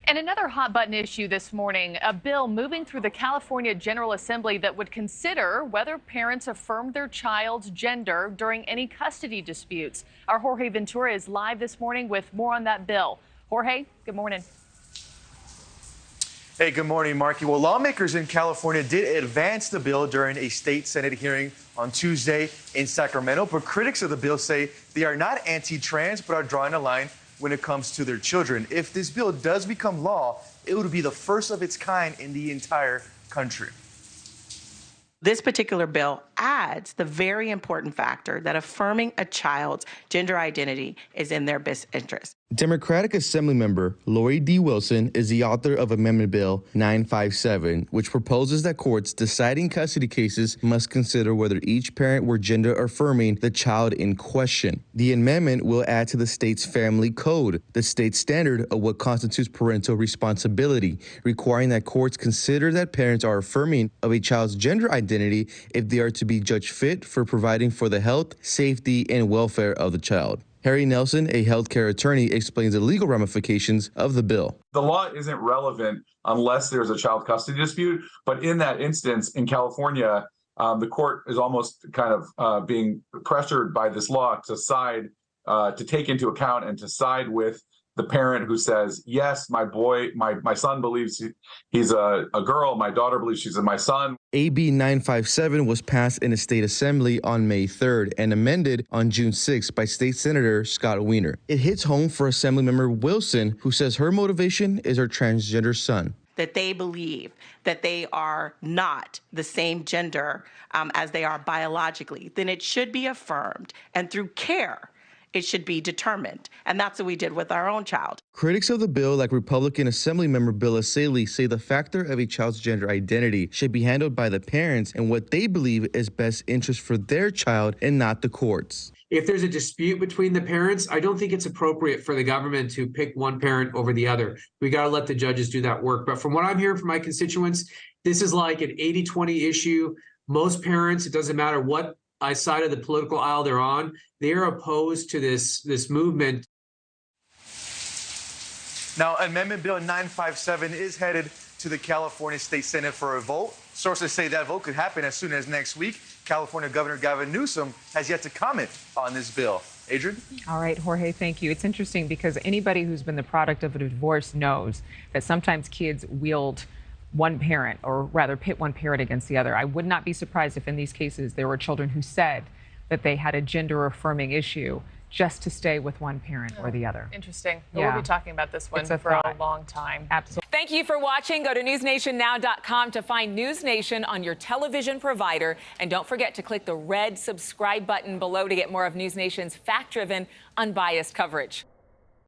And another hot button issue this morning, a bill moving through the California General Assembly that would consider whether parents affirmed their child's gender during any custody disputes. Our Jorge Ventura is live this morning with more on that bill. Jorge, good morning. Hey, good morning, Marky. Well, lawmakers in California did advance the bill during a state Senate hearing on Tuesday in Sacramento, but critics of the bill say they are not anti-trans, but are drawing a line when it comes to their children. If this bill does become law, it would be the first of its kind in the entire country. This particular bill adds the very important factor that affirming a child's gender identity is in their best interest. Democratic Assemblymember Lori D. Wilson is the author of Amendment Bill 957, which proposes that courts deciding custody cases must consider whether each parent were gender affirming the child in question. The amendment will add to the state's family code, the state's standard of what constitutes parental responsibility, requiring that courts consider that parents are affirming of a child's gender identity if they are to be judged fit for providing for the health, safety, and welfare of the child. Harry Nelson, a healthcare attorney, explains the legal ramifications of the bill. The law isn't relevant unless there's a child custody dispute. But in that instance, in California, the court is almost kind of being pressured by this law to side, to take into account and to side with the parent who says, yes, my son believes he's a girl. My daughter believes she's my son. AB 957 was passed in the state assembly on May 3rd and amended on June 6th by State Senator Scott Wiener. It hits home for Assemblymember Wilson, who says her motivation is her transgender son. That they believe that they are not the same gender as they are biologically, then it should be affirmed, and through care, it should be determined. And that's what we did with our own child. Critics of the bill, like Republican Assemblymember Bill Asaley, say the factor of a child's gender identity should be handled by the parents and what they believe is best interest for their child and not the courts. If there's a dispute between the parents, I don't think it's appropriate for the government to pick one parent over the other. We got to let the judges do that work. But from what I'm hearing from my constituents, this is like an 80-20 issue. Most parents, it doesn't matter what side of the political aisle they're on, they're opposed to this movement. Now, Amendment Bill 957 is headed to the California State Senate for a vote. Sources say that vote could happen as soon as next week. California Governor Gavin Newsom has yet to comment on this bill. Adrienne? All right, Jorge, thank you. It's interesting because anybody who's been the product of a divorce knows that sometimes kids wield one parent, or rather pit one parent against the other. I would not be surprised if in these cases there were children who said that they had a gender affirming issue just to stay with one parent or the other. Interesting. Yeah. We'll be talking about this one for a long time. Absolutely. Thank you for watching. Go to newsnationnow.com to find NewsNation on your television provider. And don't forget to click the red subscribe button below to get more of NewsNation's fact-driven, unbiased coverage.